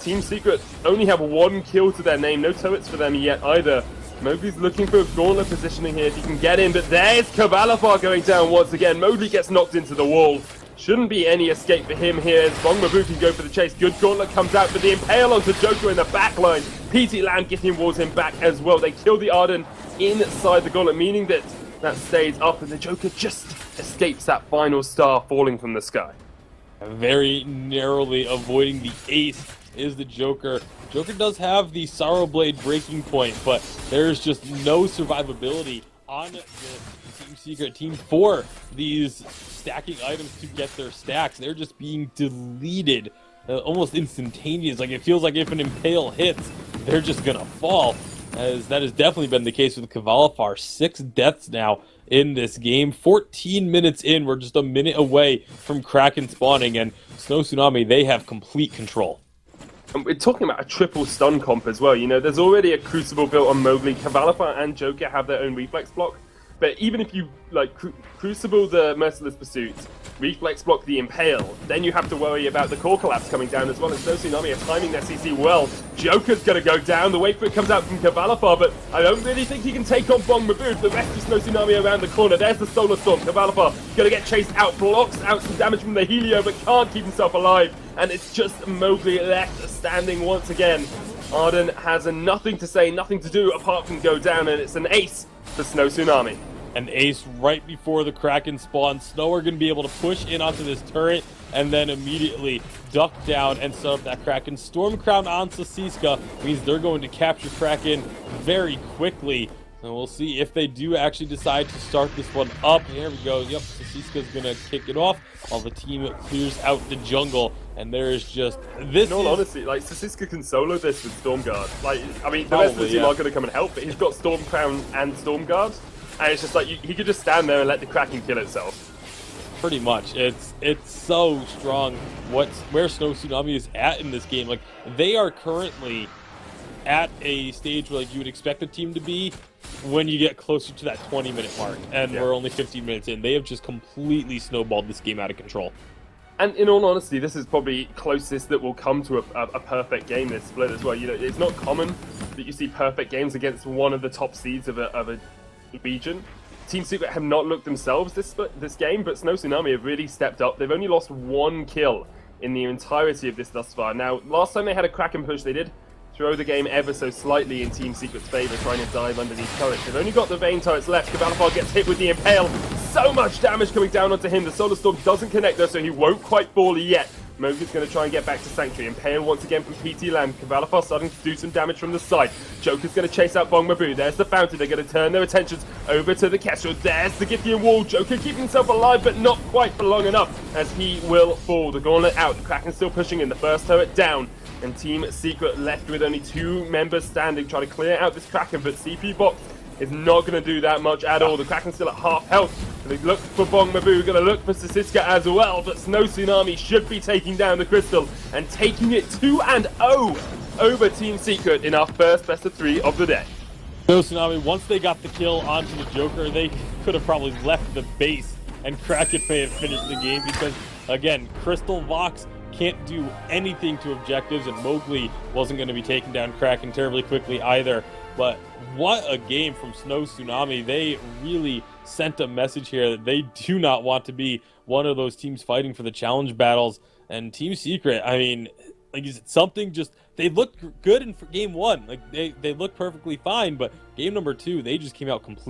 Team Secret only have one kill to their name. No turrets for them yet either. Mowgli's looking for a gauntlet positioning here if he can get in, but there's Kavalafar going down once again. Mowgli gets knocked into the wall. Shouldn't be any escape for him here as Bongmabu can go for the chase. Good gauntlet comes out, but the impale onto Joker in the back line. PT Lamb getting walls him back as well. They kill the Arden inside the gauntlet, meaning that stays up, and the Joker just escapes that final star falling from the sky. Very narrowly avoiding the ace is the Joker. Joker does have the Sorrow Blade breaking point, but there's just no survivability on the Team Secret team for these stacking items to get their stacks. They're just being deleted almost instantaneous. Like, it feels like if an impale hits, they're just gonna fall, as that has definitely been the case with Kavalafar. 6 deaths now in this game. 14 minutes in, we're just a minute away from Kraken spawning, and Snow Tsunami, they have complete control. And we're talking about a triple stun comp as well. There's already a Crucible built on Mowgli. Kavalafar and Joker have their own reflex block. But even if you Crucible the Merciless Pursuit, reflex block the Impale, then you have to worry about the core collapse coming down as well. And Snow Tsunami are timing their CC well. Joker's going to go down. The wait for it comes out from Kavalafar, but I don't really think he can take on Bongmabu. The rest of Snow Tsunami around the corner. There's the Solar Storm. Kavalafar going to get chased out, blocks out some damage from the Helio, but can't keep himself alive. And it's just Mowgli left standing once again. Arden has nothing to say, nothing to do apart from go down, and it's an ace for Snow Tsunami. An ace right before the Kraken spawn. Snow are going to be able to push in onto this turret and then immediately duck down and set up that Kraken. Storm Crown on Sasiska means they're going to capture Kraken very quickly. And we'll see if they do actually decide to start this one up. Here we go. Yep, Sasiska's going to kick it off while the team clears out the jungle. And there is just this. In all honesty, Sasiska can solo this with Stormguard. The rest of the team aren't going to come and help, but he's got Storm Crown and Stormguard. And it's just he could just stand there and let the Kraken kill itself. Pretty much. It's so strong where Snow Tsunami is at in this game. Like, they are currently at a stage where you would expect a team to be when you get closer to that 20-minute mark. And we're only 15 minutes in. They have just completely snowballed this game out of control. And in all honesty, this is probably closest that will come to a perfect game this split as well. It's not common that you see perfect games against one of the top seeds of a region. Team Secret have not looked themselves this game, but Snow Tsunami have really stepped up. They've only lost 1 kill in the entirety of this thus far. Now, last time they had a Kraken push, they did throw the game ever so slightly in Team Secret's favor, trying to dive underneath turrets. They've only got the Vayne turrets left. Kavalafar gets hit with the Impale. So much damage coming down onto him. The Solar Storm doesn't connect though, so he won't quite fall yet. Mowgli's going to try and get back to Sanctuary. Impale once again from PT Lamb. Kavalafar starting to do some damage from the side. Joker's going to chase out Bongmabu. There's the fountain. They're going to turn their attentions over to the Kestrel. There's the Githian wall. Joker keeping himself alive, but not quite for long enough, as he will fall. The gauntlet out. The Kraken still pushing in. The first turret down. And Team Secret left with only 2 members standing, trying to clear out this Kraken, but CP Box is not going to do that much at all. The Kraken's still at half health. And they look for Bongmabu, going to look for Sasiska as well, but Snow Tsunami should be taking down the Crystal and taking it 2-0 over Team Secret in our first best of 3 of the day. Snow Tsunami, once they got the kill onto the Joker, they could have probably left the base and Kraken may have finished the game, because Again, Crystal Vox can't do anything to objectives, and Mowgli wasn't going to be taking down Kraken terribly quickly either. But what a game from Snow Tsunami. They really sent a message here that they do not want to be one of those teams fighting for the challenge battles. And Team Secret, I mean, like, is it something just, they looked good in game one. Like, they looked perfectly fine, but game number 2, they just came out completely